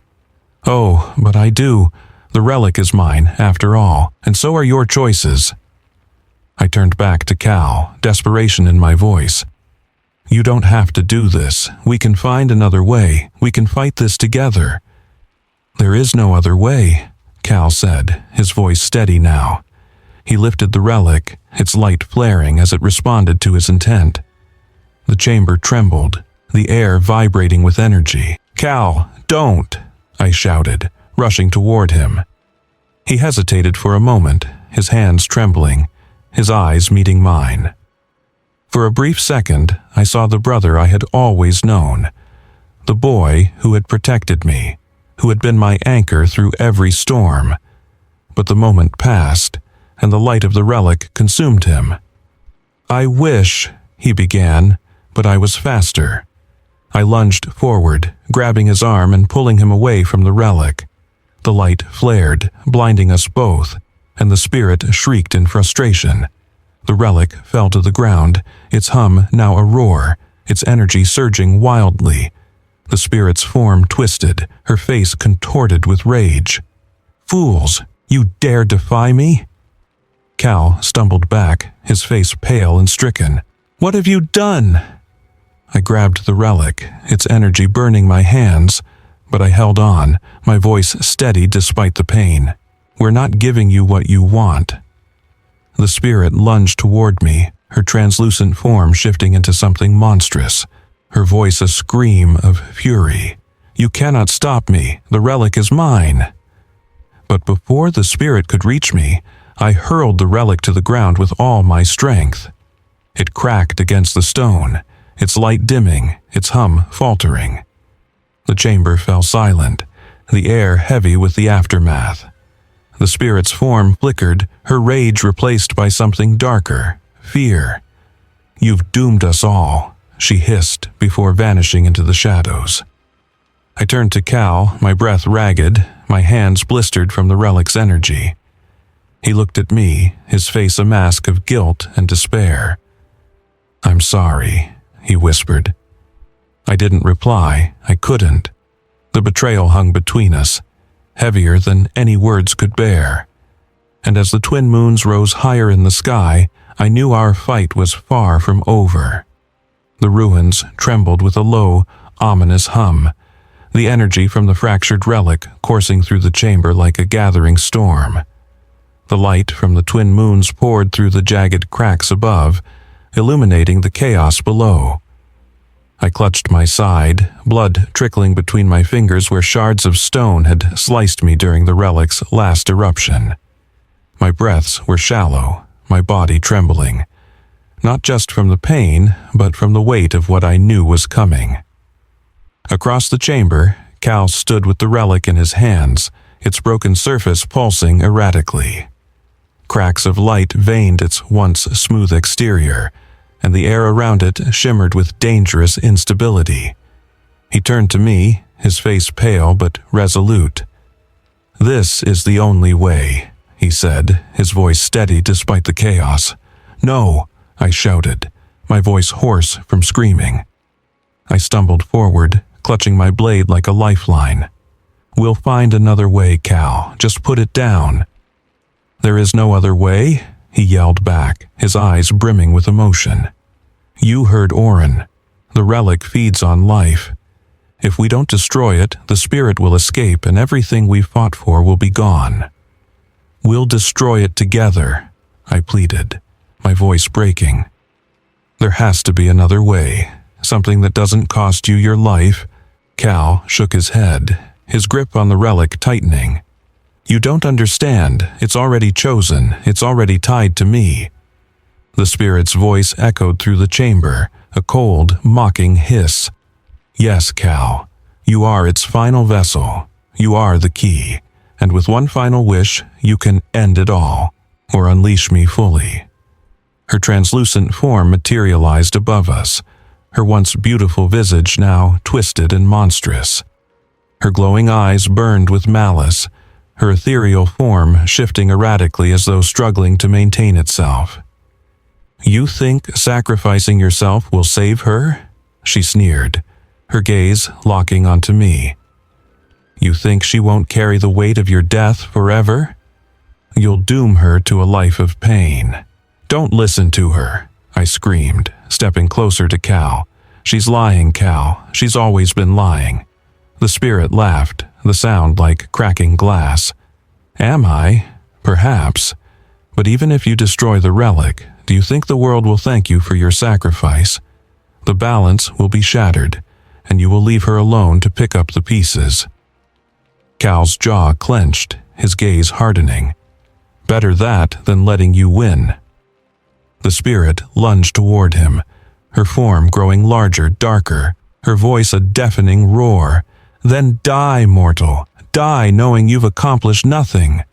Speaker 1: Oh, but I do. The relic is mine, after all, and so are your choices. I turned back to Cal, desperation in my voice. You don't have to do this. We can find another way. We can fight this together. There is no other way, Cal said, his voice steady now. He lifted the relic, its light flaring as it responded to his intent. The chamber trembled, the air vibrating with energy. Cal, don't, I shouted, rushing toward him. He hesitated for a moment, his hands trembling, his eyes meeting mine. For a brief second, I saw the brother I had always known, the boy who had protected me, who had been my anchor through every storm. But the moment passed, and the light of the relic consumed him. I wish, he began, but I was faster. I lunged forward, grabbing his arm and pulling him away from the relic. The light flared, blinding us both, and the spirit shrieked in frustration. The relic fell to the ground, its hum now a roar, its energy surging wildly. The spirit's form twisted, her face contorted with rage. Fools, you dare defy me? Cal stumbled back, his face pale and stricken. What have you done? I grabbed the relic, its energy burning my hands, but I held on, my voice steady despite the pain. We're not giving you what you want. The spirit lunged toward me, her translucent form shifting into something monstrous, her voice a scream of fury. You cannot stop me. The relic is mine. But before the spirit could reach me, I hurled the relic to the ground with all my strength. It cracked against the stone, its light dimming, its hum faltering. The chamber fell silent, the air heavy with the aftermath. The spirit's form flickered, her rage replaced by something darker, fear. You've doomed us all, she hissed before vanishing into the shadows. I turned to Cal, my breath ragged, my hands blistered from the relic's energy. He looked at me, his face a mask of guilt and despair. I'm sorry, he whispered. I didn't reply. I couldn't. The betrayal hung between us, heavier than any words could bear. And as the twin moons rose higher in the sky, I knew our fight was far from over. The ruins trembled with a low, ominous hum, the energy from the fractured relic coursing through the chamber like a gathering storm. The light from the twin moons poured through the jagged cracks above, illuminating the chaos below. I clutched my side, blood trickling between my fingers where shards of stone had sliced me during the relic's last eruption. My breaths were shallow, my body trembling, not just from the pain, but from the weight of what I knew was coming. Across the chamber, Cal stood with the relic in his hands, its broken surface pulsing erratically. Cracks of light veined its once smooth exterior, and the air around it shimmered with dangerous instability. He turned to me, his face pale but resolute. "This is the only way," he said, his voice steady despite the chaos. "No," I shouted, my voice hoarse from screaming. I stumbled forward, clutching my blade like a lifeline. We'll find another way, Cal. Just put it down." "There is no other way?" he yelled back, his eyes brimming with emotion. "You heard Orin. The relic feeds on life. If we don't destroy it, the spirit will escape and everything we've fought for will be gone. We'll destroy it together," I pleaded, my voice breaking. "There has to be another way, something that doesn't cost you your life." Cal shook his head, his grip on the relic tightening. "You don't understand. It's already chosen. It's already tied to me." The spirit's voice echoed through the chamber, a cold, mocking hiss. "Yes, Cal. You are its final vessel. You are the key. And with one final wish, you can end it all, or unleash me fully." Her translucent form materialized above us, her once beautiful visage now twisted and monstrous. Her glowing eyes burned with malice, her ethereal form shifting erratically as though struggling to maintain itself. "You think sacrificing yourself will save her?" she sneered, her gaze locking onto me. "You think she won't carry the weight of your death forever? You'll doom her to a life of pain." "Don't listen to her," I screamed, stepping closer to Cal. "She's lying, Cal. She's always been lying." The spirit laughed, the sound like cracking glass. "Am I? Perhaps. But even if you destroy the relic, do you think the world will thank you for your sacrifice? The balance will be shattered, and you will leave her alone to pick up the pieces." Cal's jaw clenched, his gaze hardening. "Better that than letting you win." The spirit lunged toward him, her form growing larger, darker, her voice a deafening roar. "Then die, mortal. Die knowing you've accomplished nothing."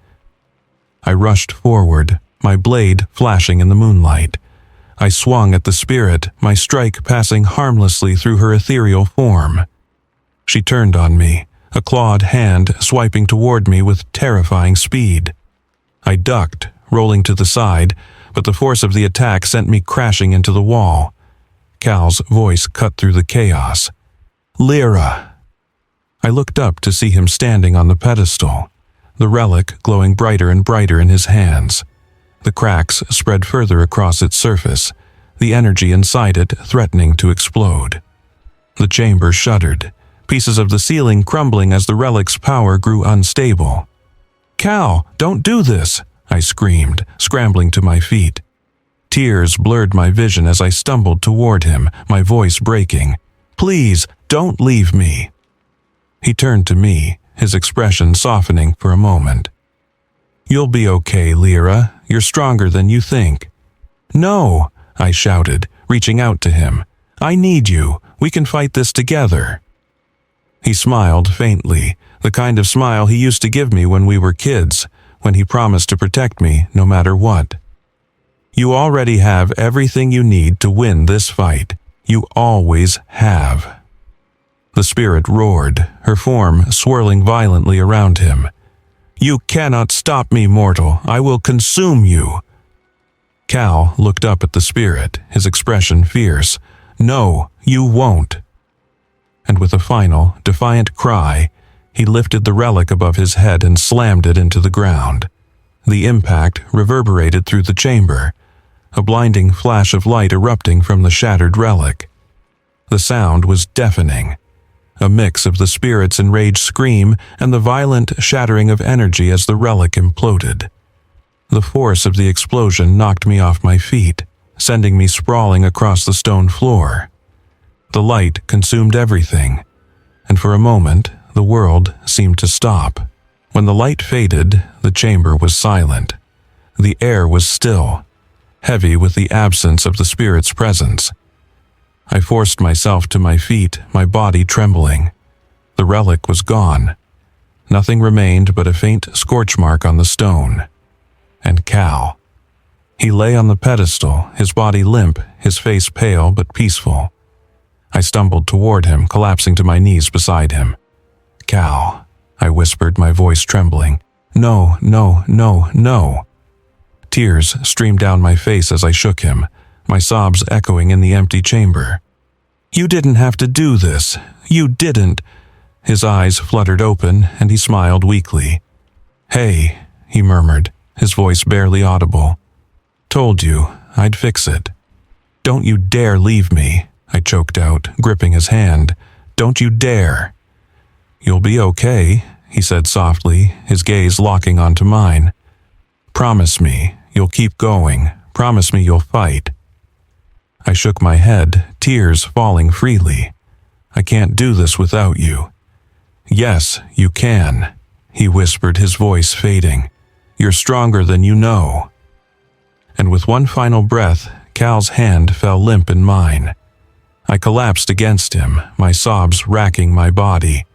Speaker 1: I rushed forward, my blade flashing in the moonlight. I swung at the spirit, my strike passing harmlessly through her ethereal form. She turned on me, a clawed hand swiping toward me with terrifying speed. I ducked, rolling to the side, but the force of the attack sent me crashing into the wall. Cal's voice cut through the chaos. "Lyra!" I looked up to see him standing on the pedestal, the relic glowing brighter and brighter in his hands. The cracks spread further across its surface, the energy inside it threatening to explode. The chamber shuddered, pieces of the ceiling crumbling as the relic's power grew unstable. "Cal, don't do this!" I screamed, scrambling to my feet. Tears blurred my vision as I stumbled toward him, my voice breaking. "Please, don't leave me." He turned to me, his expression softening for a moment. "You'll be okay, Lyra. You're stronger than you think." "No!" I shouted, reaching out to him. "I need you. We can fight this together." He smiled faintly, the kind of smile he used to give me when we were kids, when he promised to protect me no matter what. "You already have everything you need to win this fight. You always have." The spirit roared, her form swirling violently around him. "You cannot stop me, mortal. I will consume you." Cal looked up at the spirit, his expression fierce. "No, you won't." And with a final, defiant cry, he lifted the relic above his head and slammed it into the ground. The impact reverberated through the chamber, a blinding flash of light erupting from the shattered relic. The sound was deafening, a mix of the spirit's enraged scream and the violent shattering of energy as the relic imploded. The force of the explosion knocked me off my feet, sending me sprawling across the stone floor. The light consumed everything, and for a moment, the world seemed to stop. When the light faded, the chamber was silent. The air was still, heavy with the absence of the spirit's presence. I forced myself to my feet, my body trembling. The relic was gone. Nothing remained but a faint scorch mark on the stone. And Cal. He lay on the pedestal, his body limp, his face pale but peaceful. I stumbled toward him, collapsing to my knees beside him. "Cal," I whispered, my voice trembling. "No, no, no, no." Tears streamed down my face as I shook him, my sobs echoing in the empty chamber. "You didn't have to do this. You didn't." His eyes fluttered open and he smiled weakly. "Hey," he murmured, his voice barely audible. "Told you, I'd fix it." "Don't you dare leave me," I choked out, gripping his hand. "Don't you dare." "You'll be okay," he said softly, his gaze locking onto mine. "Promise me, you'll keep going. Promise me you'll fight." I shook my head, tears falling freely. "I can't do this without you." "Yes, you can," he whispered, his voice fading. "You're stronger than you know." And with one final breath, Cal's hand fell limp in mine. I collapsed against him, my sobs racking my body.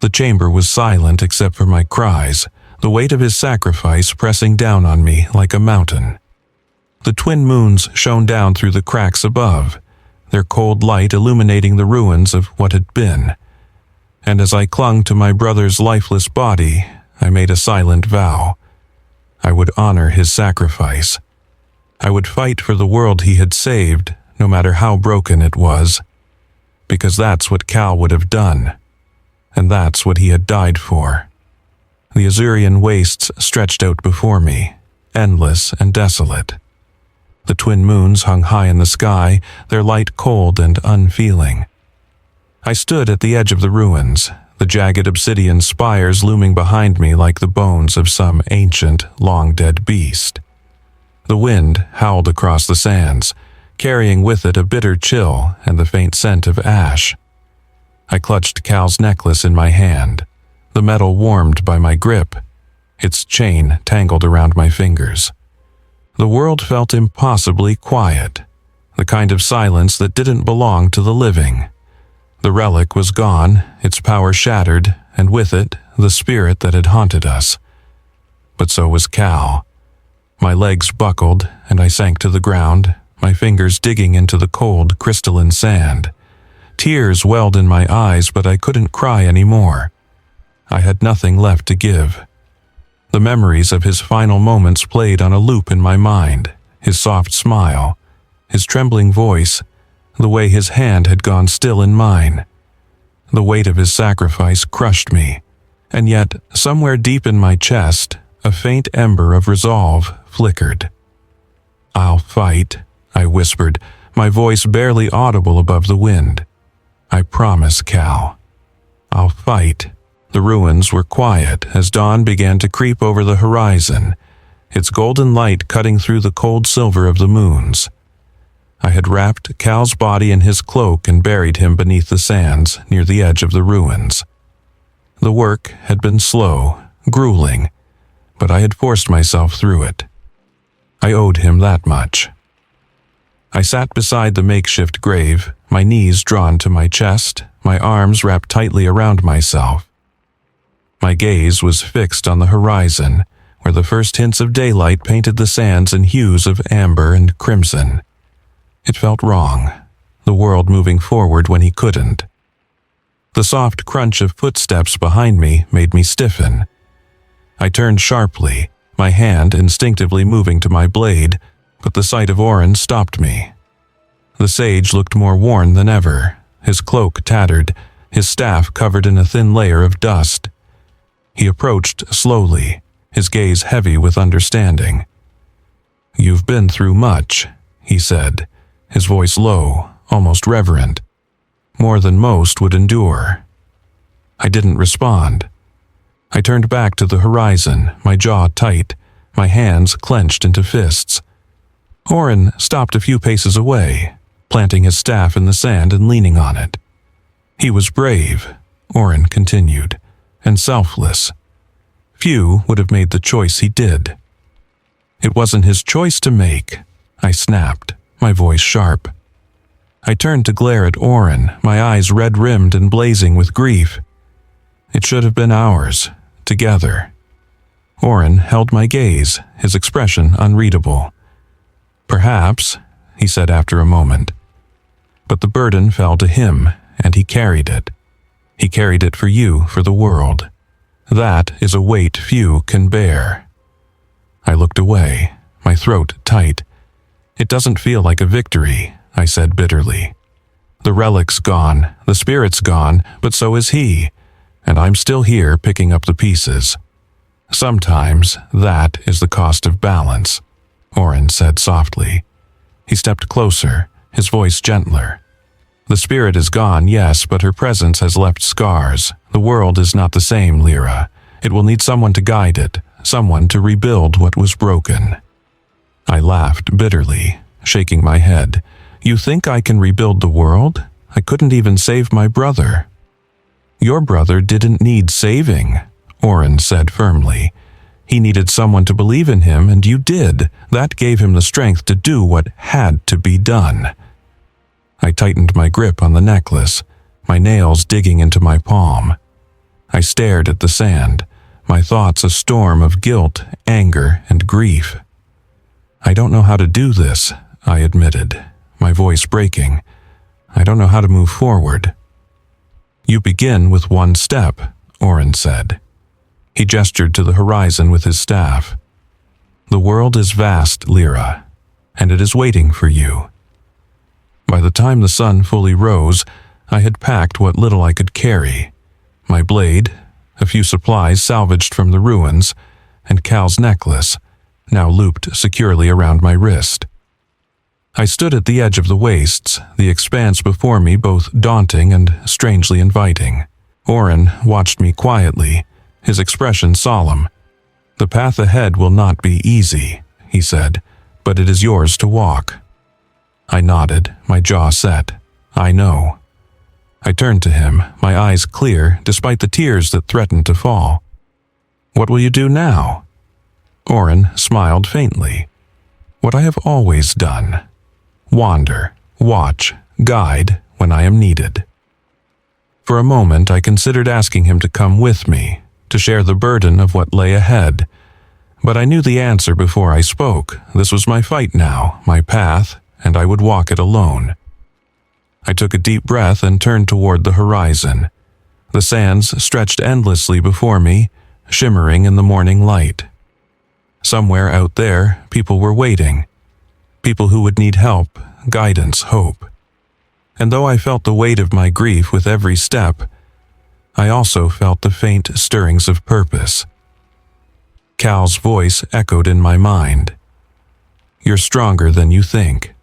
Speaker 1: The chamber was silent except for my cries, the weight of his sacrifice pressing down on me like a mountain. The twin moons shone down through the cracks above, their cold light illuminating the ruins of what had been. And as I clung to my brother's lifeless body, I made a silent vow. I would honor his sacrifice. I would fight for the world he had saved, no matter how broken it was. Because that's what Cal would have done. And that's what he had died for. The Azurian wastes stretched out before me, endless and desolate. The twin moons hung high in the sky, their light cold and unfeeling. I stood at the edge of the ruins, the jagged obsidian spires looming behind me like the bones of some ancient, long-dead beast. The wind howled across the sands, carrying with it a bitter chill and the faint scent of ash. I clutched Cal's necklace in my hand, the metal warmed by my grip, its chain tangled around my fingers. The world felt impossibly quiet, the kind of silence that didn't belong to the living. The relic was gone, its power shattered, and with it, the spirit that had haunted us. But so was Cal. My legs buckled, and I sank to the ground, my fingers digging into the cold, crystalline sand. Tears welled in my eyes, but I couldn't cry anymore. I had nothing left to give. The memories of his final moments played on a loop in my mind, his soft smile, his trembling voice, the way his hand had gone still in mine. The weight of his sacrifice crushed me, and yet, somewhere deep in my chest, a faint ember of resolve flickered. "I'll fight," I whispered, my voice barely audible above the wind. "I promise, Cal. I'll fight." The ruins were quiet as dawn began to creep over the horizon, its golden light cutting through the cold silver of the moons. I had wrapped Cal's body in his cloak and buried him beneath the sands near the edge of the ruins. The work had been slow, grueling, but I had forced myself through it. I owed him that much. I sat beside the makeshift grave, my knees drawn to my chest, my arms wrapped tightly around myself. My gaze was fixed on the horizon, where the first hints of daylight painted the sands in hues of amber and crimson. It felt wrong, the world moving forward when he couldn't. The soft crunch of footsteps behind me made me stiffen. I turned sharply, my hand instinctively moving to my blade, but the sight of Oren stopped me. The sage looked more worn than ever, his cloak tattered, his staff covered in a thin layer of dust. He approached slowly, his gaze heavy with understanding. "You've been through much," he said, his voice low, almost reverent. "More than most would endure." I didn't respond. I turned back to the horizon, my jaw tight, my hands clenched into fists. Oren stopped a few paces away, planting his staff in the sand and leaning on it. He was brave, Oren continued, and selfless. Few would have made the choice he did. It wasn't his choice to make, I snapped, my voice sharp. I turned to glare at Oren, my eyes red-rimmed and blazing with grief. It should have been ours, together. Oren held my gaze, his expression unreadable. "Perhaps," he said after a moment. But the burden fell to him, and he carried it. He carried it for you, for the world. That is a weight few can bear. I looked away, my throat tight. "It doesn't feel like a victory," I said bitterly. "The relic's gone, the spirit's gone, but so is he. and I'm still here picking up the pieces. Sometimes that is the cost of balance, Oren said softly. He stepped closer, his voice gentler. The spirit is gone, yes, but her presence has left scars. The world is not the same, Lyra. It will need someone to guide it, someone to rebuild what was broken. I laughed bitterly, shaking my head. You think I can rebuild the world? I couldn't even save my brother. Your brother didn't need saving, Oren said firmly. He needed someone to believe in him, and you did. That gave him the strength to do what had to be done. I tightened my grip on the necklace, my nails digging into my palm. I stared at the sand, my thoughts a storm of guilt, anger, and grief. I don't know how to do this, I admitted, my voice breaking. I don't know how to move forward. You begin with one step, Oren said. He gestured to the horizon with his staff. The world is vast, Lyra, and it is waiting for you. By the time the sun fully rose, I had packed what little I could carry. My blade, a few supplies salvaged from the ruins, and Cal's necklace, now looped securely around my wrist. I stood at the edge of the wastes, the expanse before me both daunting and strangely inviting. Oren watched me quietly, his expression solemn. The path ahead will not be easy, he said, but it is yours to walk. I nodded, my jaw set. I know. I turned to him, my eyes clear despite the tears that threatened to fall. What will you do now? Oren smiled faintly. What I have always done. Wander, watch, guide when I am needed. For a moment I considered asking him to come with me, to share the burden of what lay ahead. But I knew the answer before I spoke. This was my fight now, my path, and I would walk it alone. I took a deep breath and turned toward the horizon. The sands stretched endlessly before me, shimmering in the morning light. Somewhere out there, people were waiting. People who would need help, guidance, hope. And though I felt the weight of my grief with every step, I also felt the faint stirrings of purpose. Cal's voice echoed in my mind. You're stronger than you think.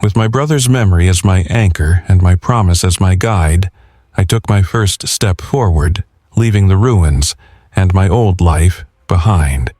Speaker 1: With my brother's memory as my anchor and my promise as my guide, I took my first step forward, leaving the ruins and my old life behind.